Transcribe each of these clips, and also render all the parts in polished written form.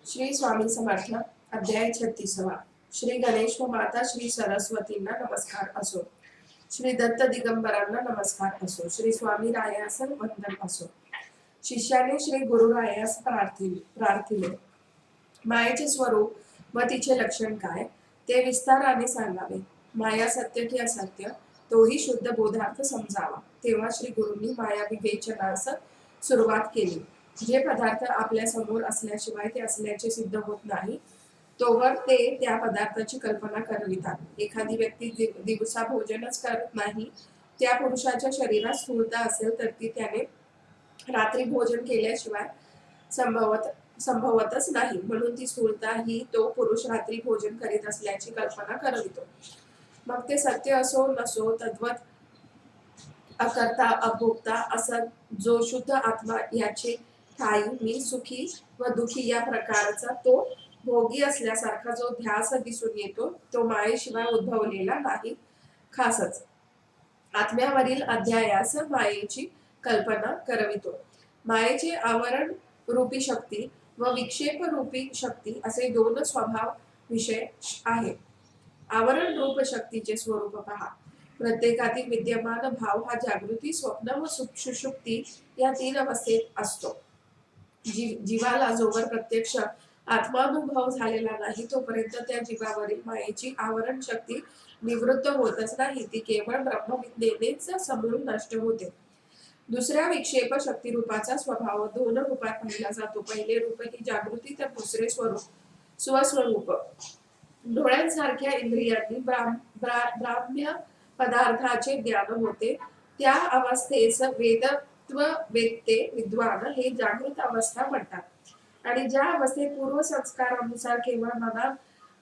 श्री स्वामी समर्थ. अध्याय 36. श्री गणेश व माता श्री सरस्वतींना नमस्कार असो. श्री दत्त दिगंबरांना नमस्कार असो. श्री स्वामी रायास वंदन असो. शिष्याने श्री गुरुरायास प्रार्थिले. मायेचे स्वरूप व तिचे लक्षण काय ते विस्ताराने सांगावे. माया सत्य की असत्य तोही शुद्ध बोधार्थ समजावा. तेव्हा श्री गुरूंनी माया विवेचनास सुरुवात केली. जे पदार्थ आपल्या समोर असल्याशिवाय ते असल्याचे सिद्ध होत नाही तोवर ते त्या पदार्थाची कल्पना करवितात. एखादी व्यक्ती दिवसा भोजनच करत नाही, त्या पुरुषाच्या शरीरात स्थूलता असेल तर ती त्याने रात्री भोजन केल्याशिवाय संभवतच नाही, म्हणून ती स्थूलता ही तो पुरुष रात्री भोजन करीत असल्याची कल्पना करवितो. मग ते सत्य असो नसो, तद्वत अकर्ता अभोक्ता असा जो शुद्ध आत्मा याचे ठाई मी सुखी व दुखी या प्रकारचा तो भोगी असल्यासारखा जो ध्यास दिसून येतो तो मायेशिवाय उद्भवलेला नाही. खासच आत्म्यावरील अध्यायास मायेची कल्पना करवितो. मायेचे आवरण रूपी शक्ती व विक्षेप रूपी शक्ती असे दोन स्वभाव विषय आहे. आवरण रूप शक्तीचे स्वरूप पहा. प्रत्येकातील विद्यमान भाव हा जागृती, स्वप्न व सुषुप्ती या तीन अवस्थेत असतो. जीवाला जोवर प्रत्यक्ष आत्मानुभव झालेला नाही तोपर्यंत त्या जीवावरील मायेची आवरण शक्ती निवृत्त होतच नाही, ती केवळ ब्रह्मविद्येनेच समूळ नष्ट होते. दुसऱ्या विक्षेप शक्ती रूपाचा स्वभाव दोन रूपात पाहिला जातो. पहिले रूप ही जागृती तर दुसरे स्वस्वरूप. डोळ्यांसारख्या इंद्रियांनी ब्राह्म्य पदार्थाचे ज्ञान होते. त्या अवस्थेस वेदत्व वेत्ते विद्वान हे जागृत अवस्था म्हणतात. आणि ज्या अवस्थेत पूर्व संस्कारानुसार केवळ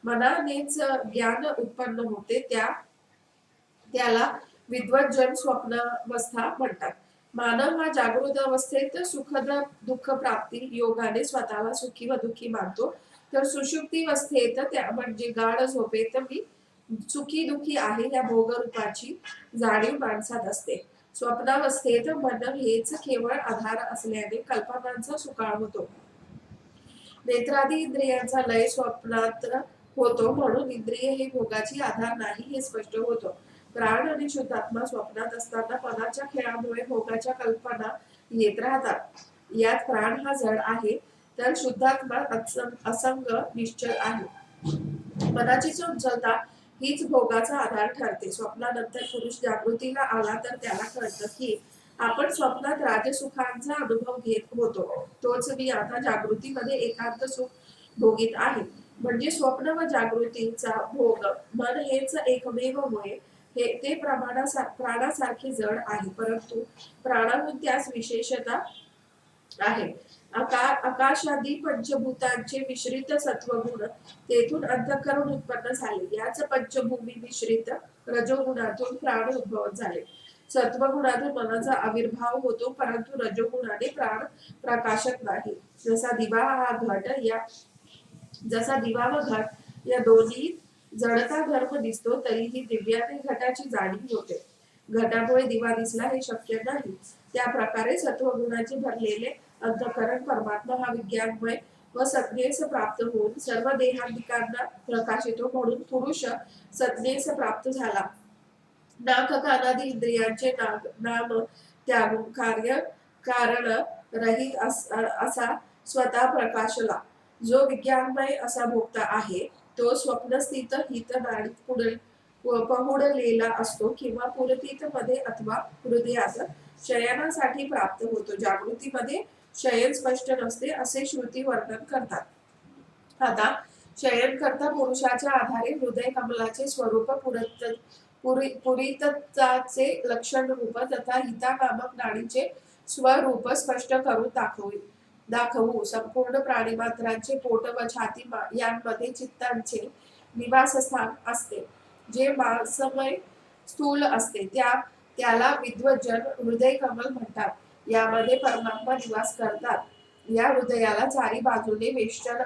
मनानेच ज्ञान उत्पन्न होते त्याला विद्वज्जन स्वप्नावस्था म्हणतात. मानव हा जागृत अवस्थेत सुखद दुःख प्राप्ती योगाने स्वतःला सुखी व दुःखी मानतो, तर सुषुप्तीवस्थेत त्या म्हणजे गाढ झोपेत मी सुखी दुःखी आहे या भोगरूपाची जाणीव माणसात असते. स्वप्नावस्थेत मन हेच केवळ आधार असल्याने कल्पनांचा सुकाळ होतो. नेत्रादी इंद्रियांचा लय स्वप्नात होतो, म्हणून इंद्रिय हे भोगाची आधार नाही हे स्पष्ट होतं. प्राण आणि शुद्धात्मा स्वप्नात असताना मनाच्या खेळामुळे भोगाच्या कल्पना येत राहतात. यात प्राण हा जड आहे तर शुद्धात्मा असंग निश्चल आहे. मनाची चंचलता हीच भोगाचा आधार ठरते. स्वप्नानंतर पुरुष जागृतीला आला तर त्याला कळतं की आपण स्वप्नात राजसुखांचा अनुभव घेत होतो, तोच मी आता जागृतीमध्ये एकांत सुख भोगीत आहे. म्हणजे स्वप्न व जागृतीचा भोग मन हेच एकमेव मुळे ते प्राणासारखे जड आहे, परंतु प्राणाहून त्यास विशेषता आहे. आकाशादी पंचभूतांचे मिश्रित सत्वगुण तेथून अंतःकरण उत्पन्न झाले. याच पंचभूमी मिश्रित रजोगुणातून प्राण उद्भवत झाले. सत्वगुणातून मनाचा आविर्भाव होतो, परंतु रजोगुणाने प्राण प्रकाशत नाही. जसा दिवा व घट या दोन्ही जडता धर्म दिसतो, तरीही दिव्याने घटाची जाणीव होते. घटामुळे दिवा दिसला हे शक्य नाही. त्या प्रकारे सत्वगुणाचे भरलेले अंतःकरण परमात्मा हा विज्ञानमय व सज्ञेस प्राप्त होऊन सर्व देहांतिकांना प्रकाशितो, म्हणून पुरुष सज्ञेस प्राप्त झाला. नाक कानादी इंद्रियांचे नाम त्यागून कार्य कारण रहित असा स्वतः प्रकाशला. जो विज्ञानमय असा भोगता आहे तो स्वप्नस्थित हित नाडीत पहुडलेला असतो किंवा पुरतीत मध्ये अथवा हृदयात शयनासाठी प्राप्त होतो. जागृतीमध्ये शयन स्पष्ट नसते असे श्रुती वर्णन करतात. आता शयन करता पुरुषाच्या आधारे हृदय कमलाचे स्वरूप पुरितचे लक्षण रूप तथा हिता नामक नाडीचे स्वरूप स्पष्ट करून दाखवू. संपूर्ण प्राणीमात्रांचे पोट व छाती यांमध्ये चित्तांचे निवासस्थान असते, जे मांसमय स्थूल असते. त्याला विद्वज्जन हृदय कमल म्हणतात. यामध्ये परमात्मा निवास करतात. या हृदयाला चारी बाजूने वेष्टन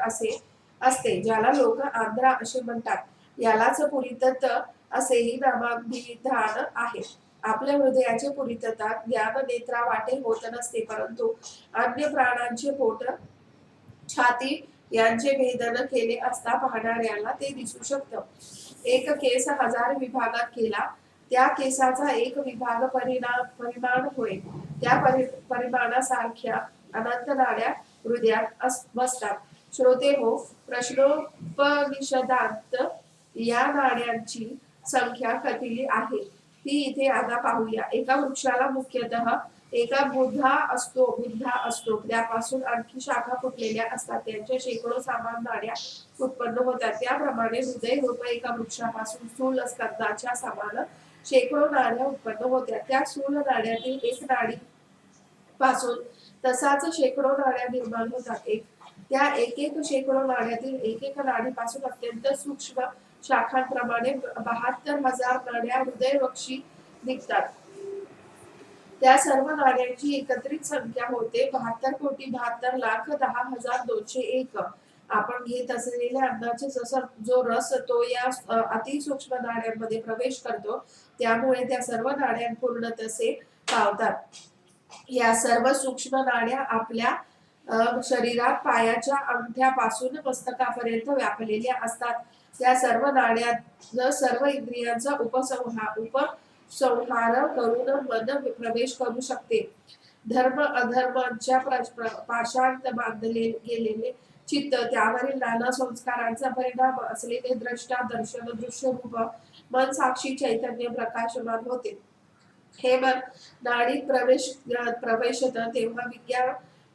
असते, ज्याला लोक आंध्रा असे म्हणतात. यालाच पुरितत असेही नामाभिधान आहे. आपल्या हृदयाचे पुरितता ज्ञान नेत्रा वाटे होत नसते, परंतु अन्य प्राणांचे पोट छाती यांचे भेदन केले असता पाहणाऱ्याला ते दिसू शकतं. एक केस 1000 विभागात केला, त्या केसाचा एक विभाग परिमाण होय. त्या परिमाणासारख्या अनंत नाड्या हृदयात बसतात. श्रोते हो, प्रश्नोपनिषदात या नाड्यांची संख्या कथली आहे ती इथे आता पाहूया. एका वृक्षाला मुख्यतः एका बुद्धा असतो. त्यापासून आणखी शाखा फुटलेल्या असतात. त्यांच्या शेकडो समान नाड्या उत्पन्न होतात. त्याप्रमाणे हृदय रूप एका वृक्षापासून स्थूल स्कंदाच्या समान शेकडो नाड्या उत्पन्न होत्या. त्या स्थूल नाड्यातील एक नाडी पासून तसाच शेकडो नाड्या निर्माण होतात. त्या एक शेकडो नाड्यातील एक नाडीपासून अत्यंत सूक्ष्म शाखांप्रमाणे 72,000 नाड्या हृदयवक्षी निघतात. त्या सर्व नाड्यांची एकत्रित संख्या होते 72,72,10,201. आपण घेत असलेल्या अन्नाचे जो रस तो या अतिसूक्ष्म नाड्यांमध्ये प्रवेश करतो, त्यामुळे त्या सर्व नाड्या पूर्ण तसे पावतात. या सर्व सूक्ष्म नाड्या आपल्या शरीरात पायाच्या अंगठ्यापासून मस्तकापर्यंत व्यापलेल्या असतात. त्या सर्व नाड्यात सर्व इंद्रियांचा उपसंहार करून मन प्रवेश करू शकते. धर्म अधर्मांच्या पाशांत बांधले गेलेले चित्त, त्यावरील नाना संस्कारांचा परिणाम असलेले द्रष्टा दर्शन दृश्य रूप मन साक्षी चैतन्य प्रकाशमान होते. हे मन नाडीत प्रवेशत तेव्हा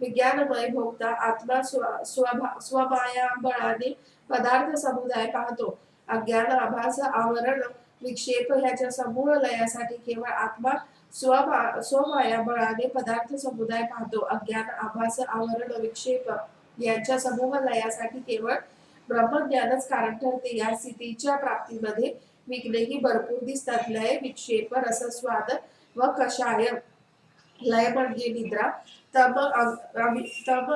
विज्ञानमय भोगता आत्मा स्वमाया बळाने पदार्थ समुदाय पाहतो. अज्ञान आभास आवरण विक्षेप ह्याच्या समूळ लयासाठी केवळ आत्मा स्वमाया बळाने पदार्थ समुदाय पाहतो. अज्ञान आभास आवरण विक्षेप यांच्या समूह लयासाठी केवळ ब्रह्मज्ञानच कारण ठरते. या स्थितीच्या प्राप्तीमध्ये विघ्नेही भरपूर दिसतात. लय, विक्षेप, रसस्वाद व कषाय. लय म्हणजे निद्रा, तम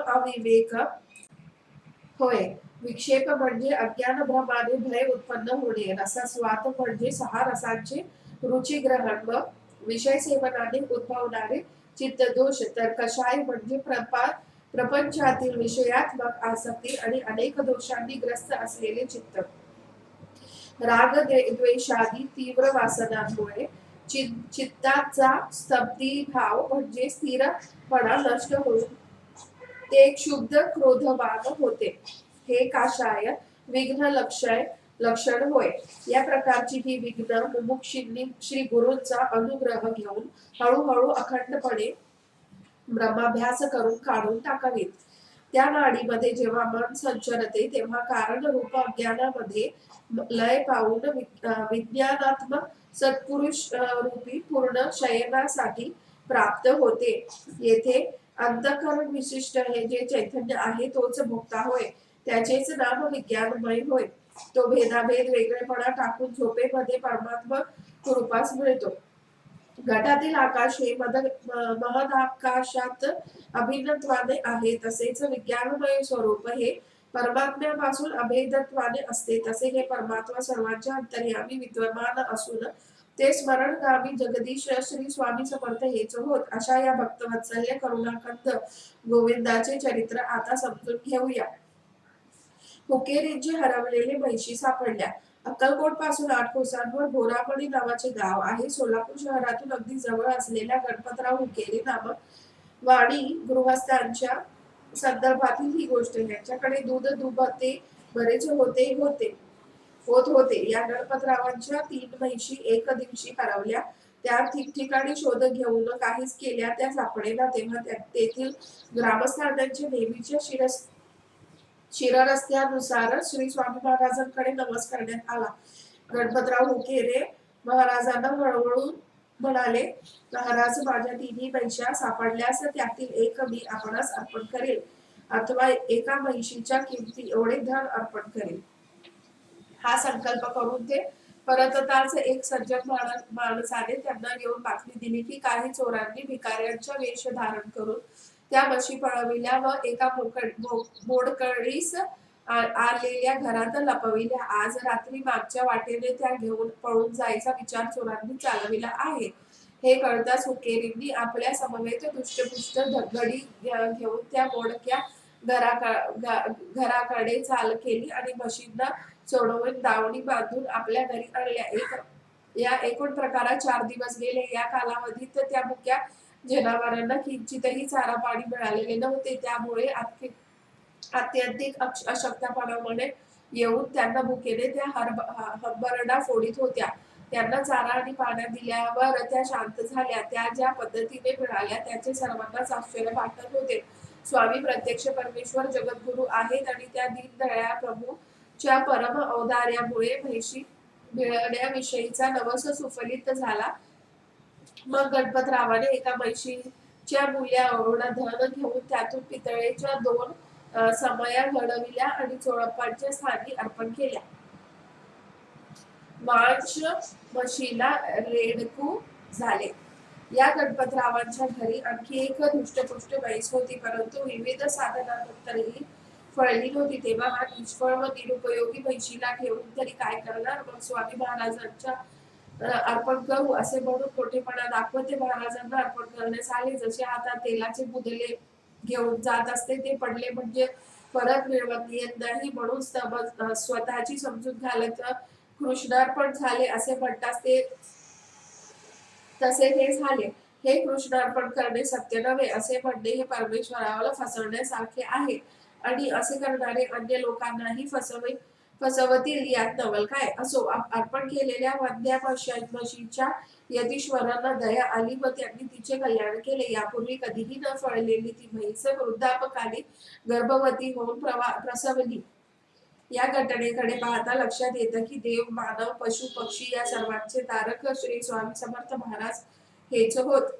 अविवेक होय. विक्षेप म्हणजे अज्ञान भ्रमाने भय उत्पन्न होणे. रसस्वाद म्हणजे 6 रसांचे रुचिग्रहण व विषय सेवनाने उद्भवणारे चित्तदोष. तर कषाय म्हणजे प्रपंचातील विषयात्मक आसक्ती आणि अनेक दोषांनी ग्रस्त असलेले चित्त. राग द्वेषादी तीव्र वासनांमुळे चित्ताचा स्तब्धीभाव म्हणजे स्थिरपणा नष्ट होऊन ते क्षुब्ध क्रोधवान होते. हे काषाय विघ्न लक्षण होय. या प्रकारची ही विघ्न मुमुक्षींनी श्री गुरूंचा अनुग्रह घेऊन हळूहळू अखंडपणे ब्रह्माभ्यास करून काढून टाकावीत. त्या नाडीमध्ये जेव्हा मन संचरते तेव्हा कारण रूप अज्ञानामध्ये लय पावून विज्ञानात्मक सत्पुरुष रूपी पूर्ण शयनासाठी प्राप्त होते. येथे अंतःकरण विशिष्ट हे जे चैतन्य आहे तोच भोक्ता होय. त्याचेच नाम विज्ञानमय होय. तो भेदाभेद वेगळेपणा टाकून झोपेमध्ये परमात्मा रूपास मिळतो. घटातील आकाश हे महदाकाशात अभिन्नत्वाने आहे, तसेच विज्ञानमय स्वरूप हे परमात्म्यापासून अभेदत्वाने असते. तसे हे परमात्मा सर्वांच्या अंतर्यामी विद्यमान असून ते स्मरणगामी जगदीश श्री स्वामी समर्थ हेच होत. अशा या भक्तवत्सल्य करुणाकंद गोविंदाचे चरित्र आता समजून घेऊया. हुकेरींचे हरवलेले म्हैशी सापडल्या. अक्कलकोट पासून 8 कोसांवर बोरामणी नावाचे गाव आहे. सोलापूर शहरातून अगदी जवळ असलेल्या गणपतराव हुकेरी नामक वाणी गृहस्थांच्या संदर्भातील ही गोष्ट. यांच्याकडे दूध दुभते बरेच होत होते. या गणपतरावांच्या 3 म्हैशी एक दिवशी हरवल्या. त्या ठिकठिकाणी शोध घेऊन काहीच केल्या त्या सापडेना. तेव्हा तेथील ग्रामस्थांच्या नेहमीच्या शिररस्त्यानुसार श्री स्वामी महाराजांकडे नमस करण्यात आला. गणपतराव हुकेरे महाराजांना वळवळून म्हणाले, महाराज, माझ्या 3 म्हैशा सापडल्यास त्यातील एक मी आपणास अर्पण करेल, अथवा एका म्हैशीच्या किमती एवढे धन अर्पण करेल. हा संकल्प करून ते परतताच एक सज्जन माणसाने त्यांना येऊन बातमी दिली की काही चोरांनी भिकाऱ्यांचा वेश धारण करून त्या म्हशी पळविल्या व एका मोडकळीस आलेल्या घरात लपविल्या. आज रात्री मागच्या वाटेने त्या घेऊन पळून जायचा विचार चोरांनी चालविला आहे. हे कळताच हुकेरींनी आपल्या समवेत दुष्टपुष्ट धगडी घेऊन त्या मोडक्या घराकडे चाल केली आणि म्हशींना सोडवून दावणी बांधून आपल्या घरी आणल्या. या एकूण प्रकारात 4 दिवस गेले. या कालावधीत त्या मुक्या जनावरांना किंचितही चारा पाणी मिळालेले नव्हते. त्यामुळे अत्यंतिक अशक्तपणामुळे येऊन त्यांना भुकेने त्या हंबरडा फोडीत होत्या. त्यांना चारा आणि पाण्यात दिल्यावर त्या शांत झाल्या. त्या ज्या पद्धतीने मिळाल्या त्याचे सर्वांनाच आश्चर्य वाटत होते. स्वामी प्रत्यक्ष परमेश्वर जगद्गुरु आहेत आणि त्या दीनदयाळ प्रभूच्या परम औदार्यामुळे म्हैशी मिळवण्याविषयीचा नवस सुफलित झाला. मग गणपतरावाने एका म्हैशीच्या मूल्याएवढं धन घेऊन त्यातून पितळेच्या 2 समया घडविल्या आणि चोळप्पांच्या स्थानी अर्पण केल्या. मार्च म्हशीला रेडकू झाले. या गणपतरावांच्या घरी आणखी एक धुष्टपुष्ट म्हैस होती, परंतु विविध साधनांतरही फळली नव्हती. तेव्हा हा निष्फळ व निरुपयोगी म्हैशीला ठेवून तरी काय करणार? मग स्वामी महाराजांच्या अर्पण करू असे म्हणून मोठेपणा दाखवत ते महाराजांना अर्पण करण्यास आले. जसे हातात तेलाचे बुधले घेऊन जात असते, ते पडले म्हणजे परत मिळवत येत नाही म्हणून स्वतःची समजूत घालत कृष्णार्पण झाले असे म्हणतात ते तसे हे झाले. हे कृष्णार्पण करणे सत्य नव्हे असे म्हणणे हे परमेश्वराला फसवण्यासारखे आहे आणि असे करणारे अन्य लोकांनाही फसवतील यात नवल काय? असो, अर्पण केलेल्या वंद्या म्हशीच्या यतीश्वरांना दया आली व त्यांनी तिचे कल्याण केले. यापूर्वी कधीही न फळलेली ती म्हैस वृद्धापकाली गर्भवती होऊन प्रसवली. या घटनेकडे पाहता लक्षात येतं की देव, मानव, पशु, पक्षी या सर्वांचे तारक श्री स्वामी समर्थ महाराज हेच होत.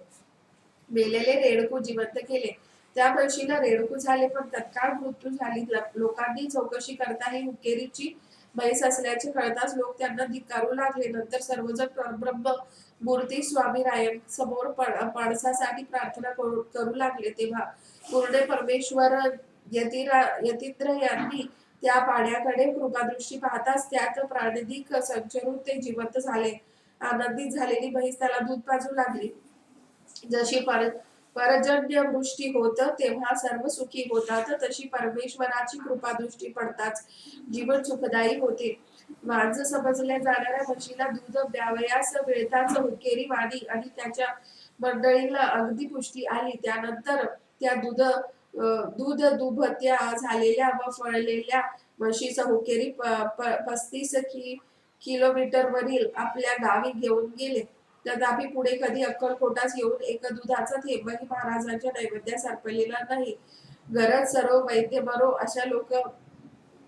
मेलेले रेडकू जिवंत केले. त्या म्हशीला रेडकू झाले पण तत्काळ मृत्यू झाली. लोकांनी चौकशी करता ही हुक्केरीची म्हैस असल्याचे कळताच लोक त्यांना धिक्कारू लागले. नंतर सर्वजण परब्रह्म मूर्ती स्वामीरायांसमोर पणसासाठी प्रार्थना करू लागले. तेव्हा पूर्ण परमेश्वर यतींद्र यांनी त्या पाण्याकडे कृपादृष्टी पाहताच त्यात प्राणदिक संचरून ते जिवंत झाले. आनंदित झालेली म्हैस त्याला दूध पाजू लागली. जशी पर्जन्यवृष्टी होत तेव्हा सर्व सुखी होतात, तशी परमेश्वराची कृपादृष्टी पडताच जीवन सुखदायी होते. मांज समजल्या जाणाऱ्या म्हशीला दूध द्यावयास मिळताच हुक्केरी वाणी आणि त्याच्या मंडळीला अगदी पुष्टी आली. त्यानंतर त्या दूध दुभत्या झालेल्या व फळलेल्या म्हशीचा हुक्केरी 35 किलोमीटरवरील आपल्या गावी घेऊन गेले. तथापि पुढे कधी अक्कलकोटास येऊन एक दुधाचा थेंबही महाराजांच्या नैवेद्यास अर्पलेला नाही. गरज सर्व वैद्य बरो अशा लोक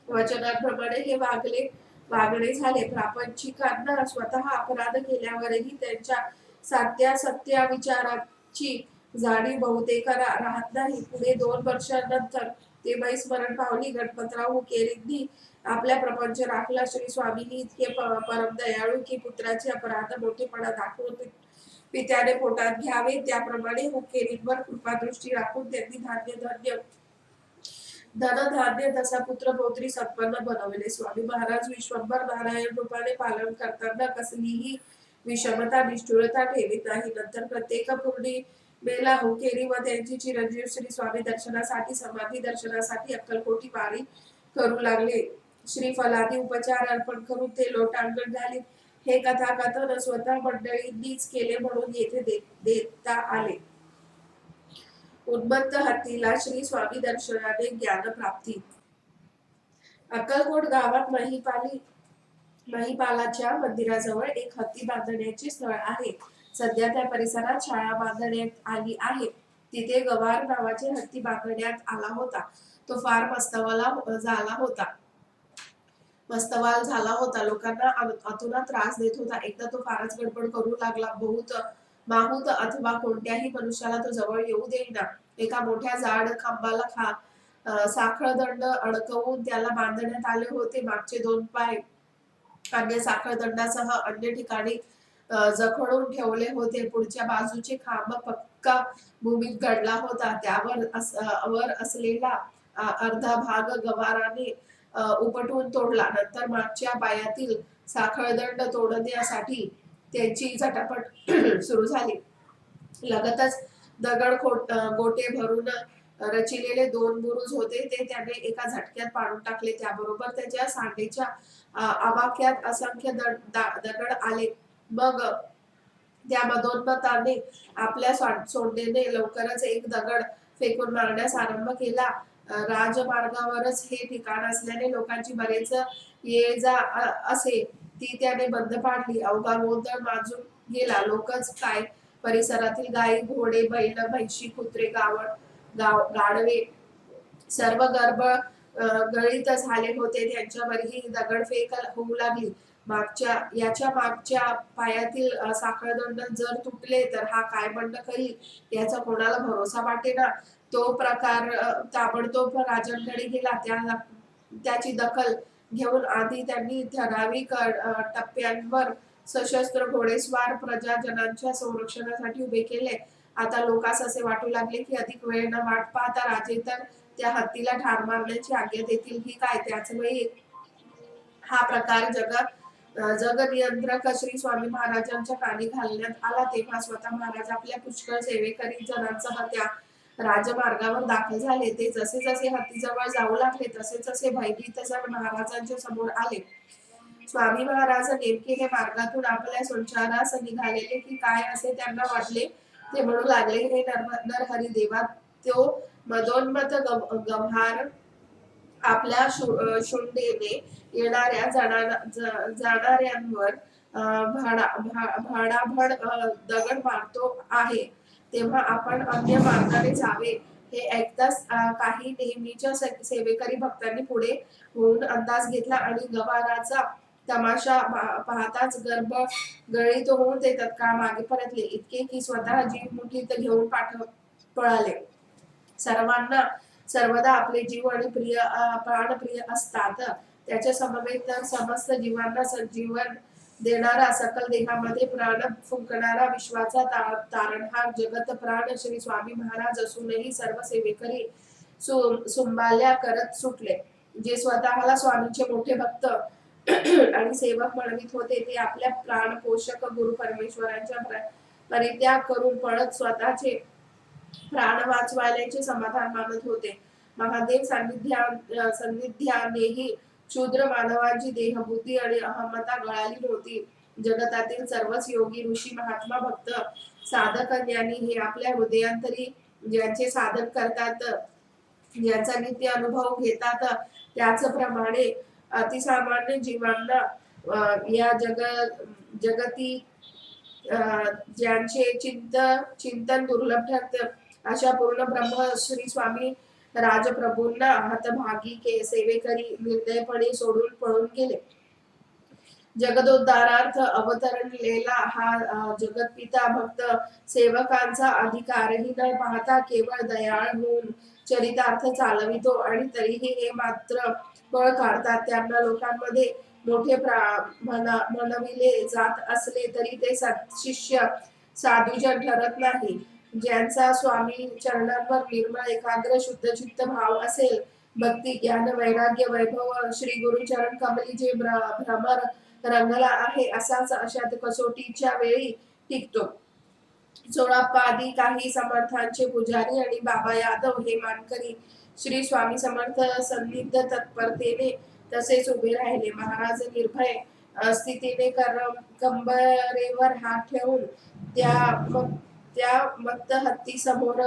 वचनांप्रमाणे हे वागणे झाले. प्रापंचिकांना स्वतः अपराध केल्यावरही त्यांच्या सत्या विचाराची जाणीव बहुतेकांना राहत नाही. पुढे 2 वर्षांनंतर ते म्हैस मरण पावली. गणपतराव हुक्केरींनी आपला प्रपंच राखला. श्री स्वामींनी इतके परम दयाळू की पुत्राचे अपराध मोठेपणा दाखवून पित्याने पोटात घ्यावे, त्याप्रमाणे हुक्केरींवर कृपादृष्टी राखून त्यांनी धनधान्य तसा पुत्र पौत्री संपन्न बनवले. स्वामी महाराज विश्वंभर नारायण रूपाने पालन करताना कसलीही विषमता निष्ठुरता ठेवीत नाही. नंतर प्रत्येक पौर्णिमेला हुक्केरी व त्यांची चिरंजीव श्री स्वामी दर्शनासाठी, समाधी दर्शनासाठी अक्कलकोटी वारी करू लागले. श्रीफलादी उपचार अर्पण करून ते लोटांगण झाले. हे कथाकथन स्वतः मंडळींनीच केले म्हणून येथे देता आले. उन्मत्त हत्तीला श्री स्वामी दर्शनाने ज्ञानप्राप्ती. अक्कलकोट गावात महिपालाच्या मंदिराजवळ एक हत्ती बांधण्याचे स्थळ आहे. सध्या त्या परिसरात शाळा बांधण्यात आली आहे. तिथे गवार नावाचे हत्ती बांधण्यात आला होता. तो फार मस्तवाल झाला होता. लोकांना अतुला त्रास देत होता. एकदा तो फारच गडबड करू लागला. माहूत अथवा कोणत्याही मनुष्याला तो जवळ येऊ देईना. एका मोठ्या जाड खांबाला साखळदंड अडकवून त्याला बांधण्यात आले होते. मागचे 2 पाय अन्य साखळदंडासह अन्य ठिकाणी जखडून ठेवले होते. पुढच्या बाजूचे खांब पक्का भूमीत गडला होता. त्यावर असलेला अर्धा भाग गवाराने उपटून तोडला. नंतर मागच्या पायातील साखळदंड तोडण्यासाठी त्यांची झटापट सुरू झाली. लगतच दगड गोटे भरून रचिलेले 2 बुरुज होते ते त्याने एका झटक्यात पाडून टाकले. त्याबरोबर त्याच्या सांडेच्या आवाक्यात असंख्य दगड आले. मग त्या मदोन्मत्ताने आपल्या सोंडेने लवकरच एक दगड फेकून मारण्यास आरंभ केला. राजमार्गावरच हे ठिकाण असल्याने लोकांची बरेच ये जा असे. ती त्याने बंद पाडली. अवघा गोंधळ माजून गेला. लोकच काय, परिसरातील गायी, घोडे, बैल, म्हैशी, कुत्रे, गाढवे सर्व गर्भ गळीत झाले होते. त्यांच्यावरही दगडफेक होऊ लागली. याच्या मागच्या पायातील साखळदंड जर तुटले तर हा काय बंड करील याचा कोणाला भरोसा वाटेना. तो प्रकार ताबडतोब राजांकडे गेला. त्याची दखल घेऊन आधी त्यांनी ठराविक टप्प्यांवर सशस्त्र घोडेस्वार प्रजाजनांच्या संरक्षणासाठी उभे केले. आता लोकांस असे वाटू लागले की अधिक वेळ न वाट पाहता राजे तर त्या हत्तीला ठार मारण्याची आज्ञा देतील की काय. त्याच वेळी हा प्रकार जगनियंत्रक श्री स्वामी महाराजांच्या कानी घालण्यात आला. तेव्हा स्वतः महाराज आपल्या पुष्कळ सेवेकरी जनांसह त्या राजमार्गावर दाखल झाले. ते जसे जसे हत्तीजवळ जाऊ लागले तसे तसे भयभीत जण महाराजांच्या समोर आले. स्वामी महाराज नेमके हे मार्गातून आपल्या संचारास निघालेले की काय असे त्यांना वाटले. ते म्हणू लागले, हे नरहरी देवा, तो मदोन्मत्त गंभार आपल्या शुंडेने येणाऱ्या जाणाऱ्यांवर भाडाभड दगड मारतो आहे, तेव्हा आपण अन्य मार्गाने जावे. हे ऐकताच काही नेहमीच्या सेवेकरी भक्तांनी पुढे होऊन अंदाज घेतला आणि गंभाराचा तमाशा पाहताच गर्भ गळीत होऊन ते तत्काळ मागे परतले. इतके की स्वतः जीव मुठीत घेऊन पळाले. सर्वांना सर्वदा आपले जीव आणि प्राणप्रिय असतात. त्याच्या समवेत तर समस्त जीवांना संजीवन देणारा, सकल देहामध्ये प्राण फुंकणारा, विश्वाचा तारणहार, जगत प्राण श्री स्वामी महाराज असूनही सर्व सेवेकरी सुंबाल्या करत सुटले. जे स्वतःला स्वामींचे मोठे भक्त आणि सेवक म्हणवित होते ते आपल्या प्राणपोषक गुरु परमेश्वरांच्या परित्याग करून पळत स्वतःचे प्राण वाचवायचे समाधान मानत होते. महादेव सान्निध्यानेही शूद्र मानवाची देहबुद्धी आणि अहमता गळाली नव्हती. जगतातील सर्वच योगी, ऋषी, महात्मा, भक्त, साधक ज्ञानी हे आपल्या हृदयांतरी ज्यांचे साधन करतात, ज्यांचा नित्य अनुभव घेतात, त्याचप्रमाणे अतिसामान्य जीवांना या जगती ज्यांचे चिंतन दुर्लभ ठरत अशा पूर्ण ब्रह्म श्री स्वामी राजप्रभूंना हतभागी सेवेकरी निर्दयपणे सोडून पळून गेले. जगदोद्धारार्थ अवतरलेला हा जगतपिता भक्त सेवकांचा अधिकारही न पाहता केवळ दयाळ होऊन चरितार्थ चालवितो आणि तरीही हे मात्र बळ काढतात. त्यांना लोकांमध्ये मोठे म्हणविले जात असले तरी ते शिष्य साधुजन ठरत नाही. ज्यांचा स्वामी चरणांवर निर्मळ एकाग्र शुद्धचित्त भाव असेल, भक्ती, ज्ञान, वैराग्य, वैभव श्री गुरुचरण कमली जे भ्रमर रंगला आहे असाच अशा कसोटीच्या वेळी टिकतो. चोळाप्पादी काही समर्थांचे पुजारी आणि बाबा यादव हे मानकरी श्री स्वामी समर्थ सन्निध तत्परतेने तसेच उभे राहिले. महाराज निर्भय स्थितीने कंबरेवर हात ठेवून त्या मत्त हत्ती समोर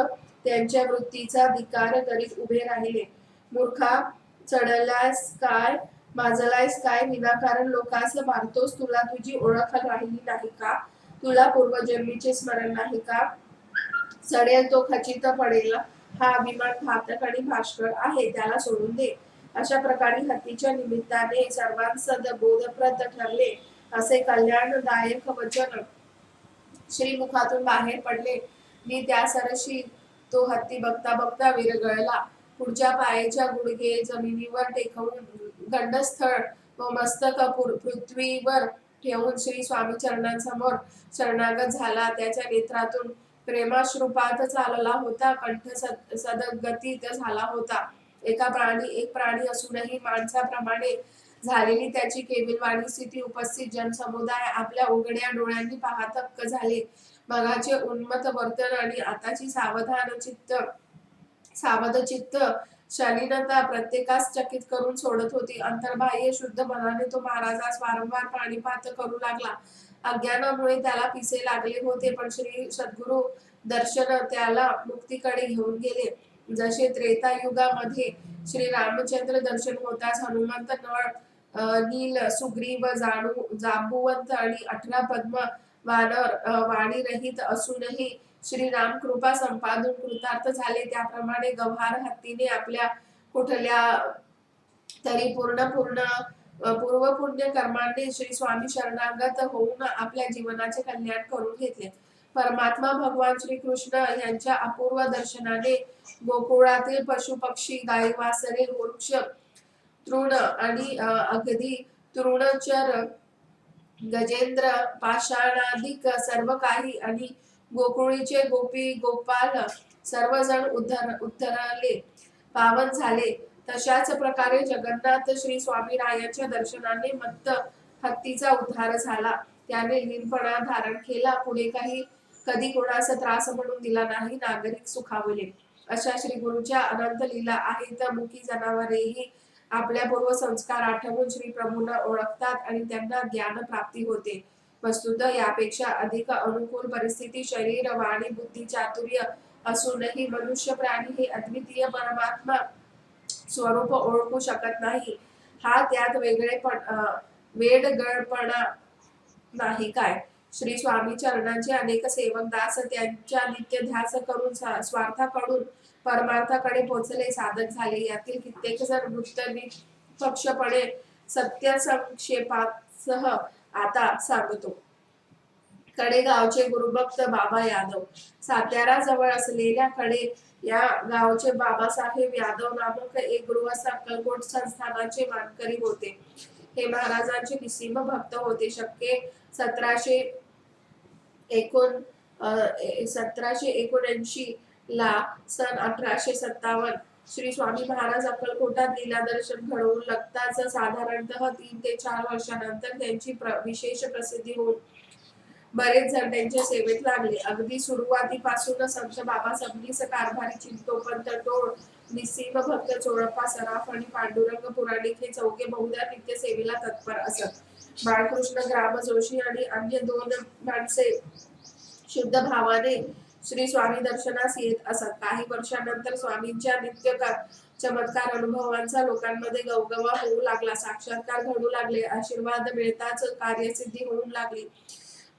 त्यांच्या वृत्तीचा धिक्कार करीत उभे राहिले. मूर्खा, चढलायस काय, माजलायस काय, विनाकारण लोकांस मारतोस? तुला तुझी ओळख राहिली नाही का? तुला पूर्वजन्मीचे स्मरण नाही का? चढेल तो खचित पडेल. हा अभिमान घातक आणि भाष्कर आहे, त्याला सोडून दे. अशा प्रकारे हत्तीच्या निमित्ताने सर्वांस बोधप्रद ठरले असे कल्याणदायक वचन श्रीमुखातून बाहेर पडले. मी त्यासरशी तो हत्ती बघता बघता विरघळला. पुढच्या पायाच्या गुडघे जमिनीवर टेकवून गंडस्थळ व मस्तक पृथ्वीवर ठेवून श्री स्वामी चरणांसमोर शरणागत झाला. त्याच्या नेत्रातून प्रेमाश्रुपात चालला होता. कंठ सदगतीत झाला होता. एक प्राणी असूनही माणसाप्रमाणे झालेली त्याची केविलवाणी स्थिती उपस्थित जनसमुदाय आपल्या उघड्या डोळ्यांनी पाहत थक्क झाले. मगाचे उन्मत्त वर्तन आणि आताची सावधान चित्त सावध चित्त शालीनता प्रत्येकास चकित करून सोडत होती. अंतर्बाह्य शुद्ध मनाने तो महाराजास वारंवार पाणीपात करू लागला. अज्ञानामुळे त्याला पिसे लागले होते, पण श्री सद्गुरु दर्शन त्याला मुक्तीकडे घेऊन गेले. जसे त्रेतायुगामध्ये श्री रामचंद्र दर्शन होताच हनुमंत नळ, नील, सुग्रीव, जांबुवंत आणि 18 पद्म वानर वाणी रहित असूनही श्रीराम कृपा संपादून कृतार्थ झाले, त्याप्रमाणे गव्हार हत्तीने आपल्या कुठल्या तरी पूर्व पुण्य कर्मांनी श्री स्वामी शरणागत होऊन आपल्या जीवनाचे कल्याण करून घेतले. परमात्मा भगवान श्री कृष्ण यांच्या अपूर्व दर्शनाने गोकुळातील पशु पक्षी, गाई वासरे, वृक्ष, तृण आणि अगदी तृणचर, गजेंद्र, पाषाणादिक सर्व काही आणि गोकुळीचे गोपी गोपाल सर्वजण उद्धरले, पावन झाले. तशाच प्रकारे जगन्नाथ श्री स्वामीरायांच्या दर्शनाने मत्त हत्तीचा उद्धार झाला. त्याने लीनपणा धारण केला, पुढे कधी कोणास त्रास म्हणून दिला नाही, नागरिक सुखावले. अशा श्री गुरुच्या अनंत लीला आहेत. मुकी जनावरेही आपल्या पूर्व संस्कार आठवून श्री प्रभूंना ओळखतात आणि त्यांना ज्ञान प्राप्ती होते. वस्तुतः यापेक्षा अधिक अनुकूल परिस्थिती शरीर, वाणी, बुद्धी, चातुर्य असूनही मनुष्य प्राणी हे अद्वितीय परमात्मा स्वरूप ओळखू शकत नाही. हा त्यात वेडगळपणा नाही काय? श्री स्वामी चरणांचे अनेक सेवक दास त्यांच्या नित्य ध्यास करून स्वार्थाकडून परमार्थाकडे पोचले, साधक झाले. यातील कित्येक जण वृत्त निष्पक्षपणे सत्य संक्षेपासह आता सांगतो. कडे गावचे गुरुभक्त बाबा यादव. सातारा जवळ असलेल्या कडे या गावचे बाबासाहेब यादव नामक एक गृहस्थ अक्कलकोट संस्थानाचे मानकरी होते. हे महाराजांचे निस्सीम भक्त होते. शके 1779 ला सन 1857 श्री स्वामी महाराज अक्कलकोटात लीला दर्शन घडवून लागताच साधारणतः 3 ते 4 वर्षानंतर त्यांची विशेष प्रसिद्धी होऊन बरेच जण त्यांच्या सेवेत लागले. अगदी सुरुवातीपासून संत बाबा सबनीस, कारभारी चिंतोपंत टोळ, निस्सीम भक्त चोळप्पा सराफ आणि पांडुरंग पुराणिक हे चौघे बहुधा नित्य सेवेला तत्पर असत. बाळकृष्ण ग्राम जोशी आणि अन्य 2 माणसे शुद्ध भावाने श्री स्वामी दर्शनास येत असत. काही वर्षानंतर स्वामींच्या नित्य चमत्कार अनुभवांचा लोकांमध्ये गवगवा होऊ लागला. साक्षात्कार घडू लागले. आशीर्वाद मिळताच कार्यसिद्धी होऊ लागली.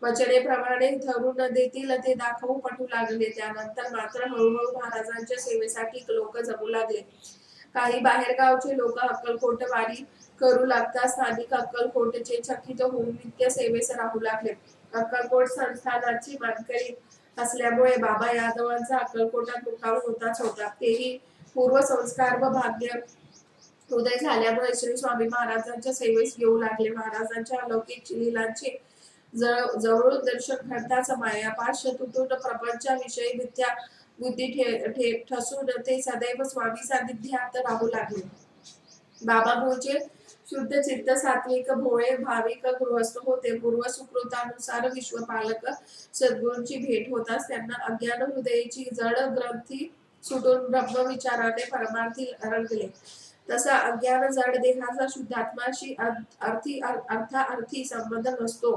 वचनेप्रमाणे ठरून देतील ते दाखवू पटू लागले. त्यानंतर मात्र हळूहळू महाराजांच्या सेवेसाठी लोक जमू लागले. काही बाहेरगावचे लोक अक्कलकोट वारी करू लागता स्थानिक अक्कलकोटचे चकित होऊन नित्य सेवेस राहू लागले. अक्कलकोट संस्थानाची मानकरी असल्यामुळे बाबा यादवांचा अक्कलकोटात मुक्काम होताच होता. तेही पूर्व संस्कार व भाग्य उदय झाल्यामुळे श्री स्वामी महाराजांच्या सेवेस येऊ लागले. महाराजांच्या अलौकिक लीलांचे जवळून दर्शन घडताच मायापाश तुटून प्रपंचाविषयी मिथ्या बुद्धी ठसून ते सदैव स्वामी सानिध्यात राहू लागले. बाबा मूळचे शुद्ध चित्त, सात्विक, भोळे, भाविक गृहस्थ होते. पूर्व सुकृतानुसार विश्वपालक सद्गुरूंची भेट होताच त्यांना अज्ञान हृदयाची जड ग्रंथी सुटून ब्रह्मविचाराने परमार्थी रंगले. तसा अज्ञान जड देहाचा शुद्धात्माशी अर्थार्थी संबंध नसतो.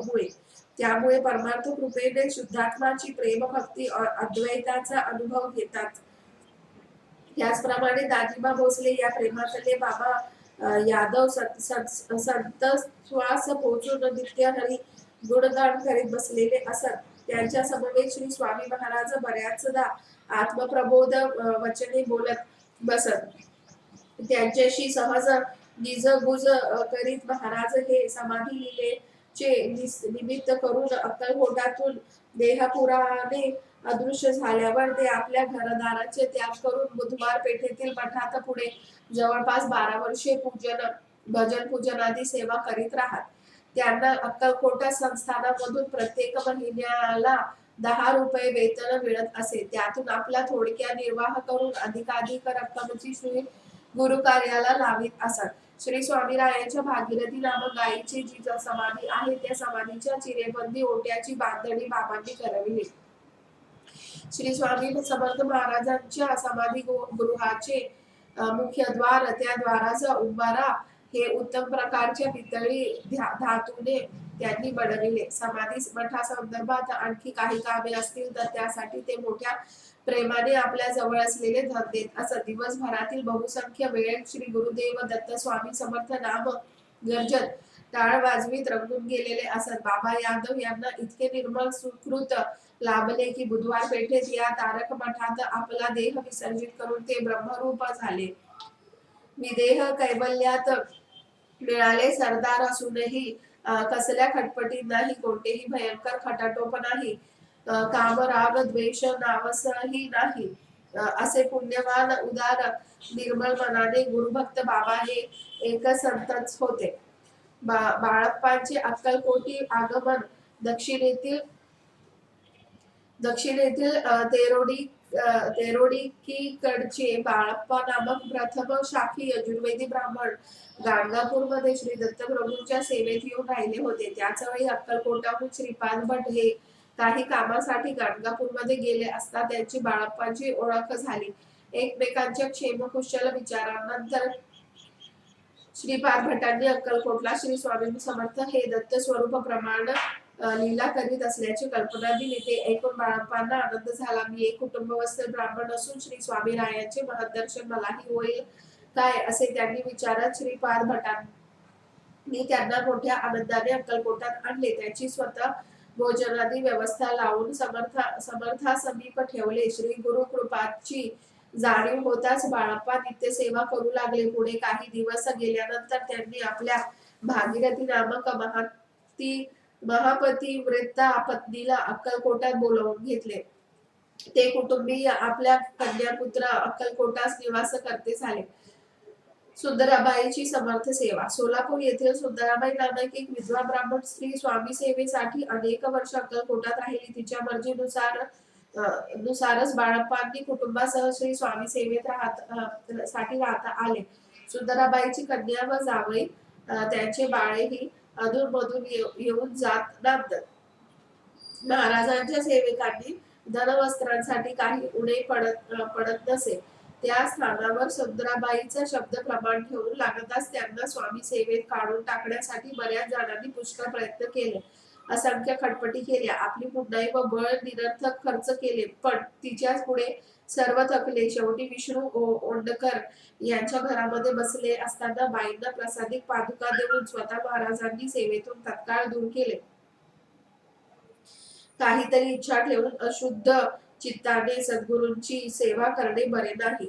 त्यामुळे परमार्थ कृपेने शुद्धात्माची प्रेम भक्ती अद्वैताचा अनुभव घेतात. त्याचप्रमाणे दाजीबा भोसले या प्रेमातले बाबा यादव संत श्वास पोचून नित्य हरी गुणगान करीत बसलेले असत. त्यांच्या समवेत श्री स्वामी महाराज बऱ्याचदा आत्मप्रबोध वचने बोलत बसत. त्यांच्याशी सहज निजगुज करीत महाराज हे समाधी लीलेचे निमित्त करून अक्कलकोटातून देहपुराने अदृश्य झाल्यावर ते आपल्या घरदाराचे त्याग करून बुधवार पेठेतील मठात पुढे जवळपास 12 वर्षे भजन पूजनादी सेवा करीत राहत. त्यांना अक्कलकोट संस्थानामधून प्रत्येक महिन्याला 10 रुपये वेतन मिळत असे. त्यातून आपला थोडक्या निर्वाह करून अधिकाधिक रक्कमची श्री गुरुकार्याला लावित असत. श्री स्वामीरायांच्या भागीरथी नामक गायीची जी समाधी आहे त्या समाधीच्या चिरेबंदी ओट्याची बांधणी बाबांनी करविली. श्री स्वामी समर्थ महाराजांच्या समाधी गृहाचे मुख्य द्वार, त्या द्वाराचा उंबारा हे उत्तम प्रकारच्या पितळी धातूने त्यांनी बनविले. समाधी मठासंदर्भात आणखी काही कामे असतील तर त्यासाठी ते मोठ्या प्रेमाने आपल्या जवळ असलेले धन देत असत. दिवसभरातील बहुसंख्य वेळेत श्री गुरुदेव दत्त स्वामी समर्थ नाम गर्जत टाळ वाजवीत रंगून गेलेले असत. बाबा यादव यांना इतके निर्मळ सुकृत लाभले की बुधवार पेठेत या तारक मठात आपला देह विसर्जित करून ते ब्रह्मरूप झाले. विदेह कैवल्यात मिळाले. सरदार असूनही कसल्या खटपटी नाही, कोणतेही भयंकर खटाटोप नाही, काम राग द्वेष नावसही नाही. असे पुण्यवान उदार निर्मळ मनाने गुरुभक्त बाबा हे एक संतच होते. बाळप्पांचे अक्कलकोटी आगमन दक्षिणेतील तेरोडीकडचे बाळप्पा नामक प्रथम शाखी यजुर्वेदी ब्राह्मण गाणगापूरमध्ये श्री दत्तप्रभूंच्या सेवेत येऊन राहिले होते. त्याच वेळी अक्कलकोटाहून श्रीपाद भट हे काही कामासाठी गाणगापूरमध्ये गेले असता त्यांची बाळप्पांची ओळख झाली. एकमेकांच्या क्षेमकुशल विचारानंतर श्रीपाद भटांनी अक्कलकोटला श्री स्वामी समर्थ हे दत्त स्वरूप प्रमाण लीला करीत असल्याची कल्पना दिली. ते ऐकून बाळप्पांना आनंद झाला. मी एक कुटुंबस्थ ब्राह्मण असून श्री स्वामीरायांचे महदर्शन मलाही होईल काय असे त्यांनी विचारत श्रीपाद भटांनी त्यांना मोठ्या आनंदाने अक्कलकोटात आणले. त्याची स्वतः भोजनादी व्यवस्था लावून समर्थासमीप ठेवले. श्री गुरु कृपाची जाणीव होताच बाळप्पा नित्यसेवा करू लागले. पुढे काही दिवस गेल्यानंतर त्यांनी आपल्या भागीरथी नामक महापतिव्रता पत्नीला अक्कलकोटात बोलावून घेतले. ते कुटुंबीय आपल्या कन्यापुत्र अक्कलकोटास निवास करते झाले. सुंदराबाईची समर्थ सेवा. सोलापूर येथील सुंदराबाई नामक एक विधवा ब्राह्मण स्त्री स्वामी सेवेसाठी अनेक वर्ष अक्कलकोटात राहिली. तिच्या नुसारच बाळप्पांनी कुटुंबासह श्री स्वामी सेवेत राहता आले. सुंदराबाईची कन्या व जावई त्यांचे बाळेही अधूनमधून येऊन जात नांदत. महाराजांच्या सेवेकांनी धनवस्त्रांसाठी काही उणे पडत नसे. त्या स्थानावर सुंदराबाईचा शब्द प्रमाण ठेवून लागताच त्यांना स्वामी सेवेत काढून टाकण्यासाठी बऱ्याच जणांनी पुष्कळ प्रयत्न केले. असंख्य खटपटी केल्या. आपली पुण्याई व बळ निरर्थक खर्च केले. पण तिच्याच पुढे सर्व थकले. शेवटी विष्णू ओंडकर यांच्या घरामध्ये बसले असताना बाईंना प्रसादिक पादुका देऊन स्वतः महाराजांनी सेवेतून तत्काळ दूर केले. काहीतरी इच्छा ठेवून अशुद्ध चित्ताने सद्गुरूंची सेवा करणे बरे नाही.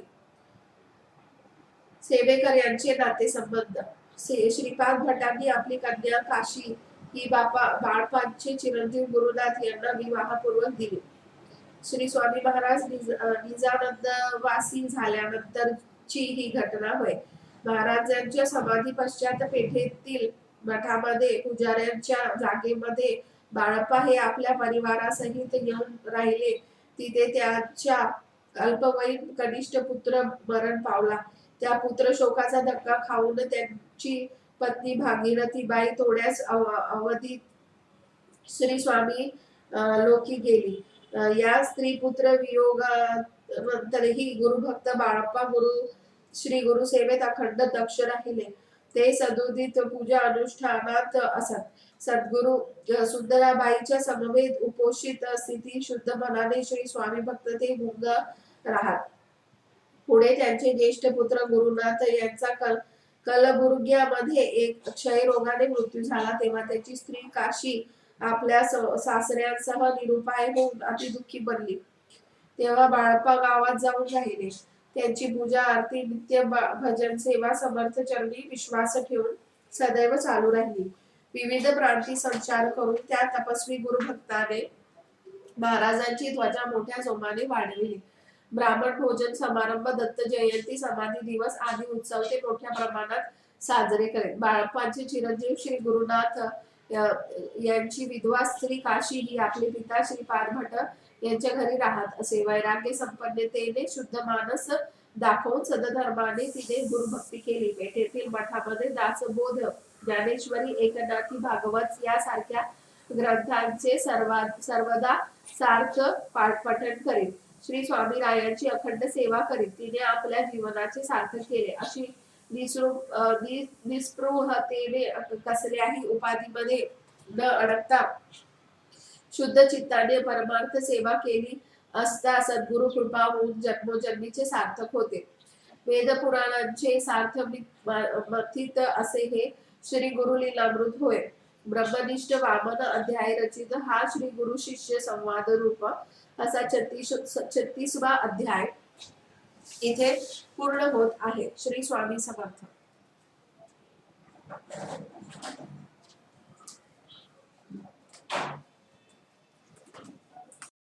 सेवेकर यांचे नातेसंबंध. श्रीपाद भटांनी आपली कन्या काशी ही बाळप्पांचे चिरंजीव गुरुनाथ यांना विवाहपूर्वक दिली. श्री स्वामी महाराज निजानंदवासी झाल्यानंतरची ही घटना होय. महाराजांच्या समाधी पश्चात पेठेतील मठामध्ये पुजाऱ्यांच्या जागेमध्ये बाळप्पा हे आपल्या परिवारासहित येऊन राहिले. तिथे त्यांच्या अल्पवयीन कनिष्ठ पुत्र मरण पावला. त्या पुत्र शोकाचा धक्का खाऊन त्यांची पत्नी भागीरथीबाई थोड्याच अवधीत श्री स्वामी लोकी गेली. या स्त्री पुत्र वियोगानंतरही गुरुभक्त बाळप्पा श्री गुरु सेवेत अखंड दक्ष राहिले. ते सदोदित पूजा अनुष्ठानात असत. सद्गुरु सुंदराबाईच्या समवेत उपोषित स्थिती शुद्ध मनाने श्री स्वामी भक्त ते गुंग राहत. पुढे त्यांचे ज्येष्ठ पुत्र गुरुनाथ यांचा कलबुर्ग्यामध्ये एक क्षयरोगाने मृत्यू झाला. तेव्हा त्याची स्त्री काशी आपल्या सासऱ्यांसह निरुपाय होऊन अतिदुःखी बनली. तेव्हा बाळप्पा गावात जाऊन राहिले. त्यांची पूजा आरती नित्य भजन सेवा समर्थ चरणी विश्वास ठेवून सदैव चालू राहिली. विविध प्रांती संचार करून त्या तपस्वी गुरुभक्ताने महाराजांची ध्वजा मोठ्या जोमाने वाढविली. ब्राह्मण भोजन समारंभ, दत्त जयंती, समाधी दिवस आदी उत्सव ते मोठ्या प्रमाणात साजरे करीत. बाळप्पांचे चिरंजीव श्री गुरुनाथ यांची विधवा स्त्री काशी ही आपले पिता श्रीपाद भट यांच्या घरी राहत असे. वैराग्य संपन्नतेने शुद्ध मानस दाखवून सदधर्माने तिने गुरुभक्ती केली. पेठेतील मठामध्ये दासबोध, ज्ञानेश्वरी, एकनाथी भागवत यासारख्या ग्रंथांचे सर्वदा सार्थ पठण करीत. श्री स्वामीरायांची अखंड सेवा करीत. तिने आपल्या जीवनाचे सार्थक केले. अशी निस्पृहतेने कसल्याही उपाधीमध्ये न अडकता शुद्ध चित्ताने परमार्थ सेवा केली असता सद्गुरु कृपा होऊन जन्मोजन्मीचे सार्थक होते. वेद पुराणांचे सार्थ मथित असे हे श्री गुरु लीलामृत होय. ब्रह्मनिष्ठ वामन अध्याय रचित हा श्री गुरु शिष्य संवाद रूप असा 36वा अध्याय इथे पूर्ण होत आहे. श्री स्वामी समर्थ.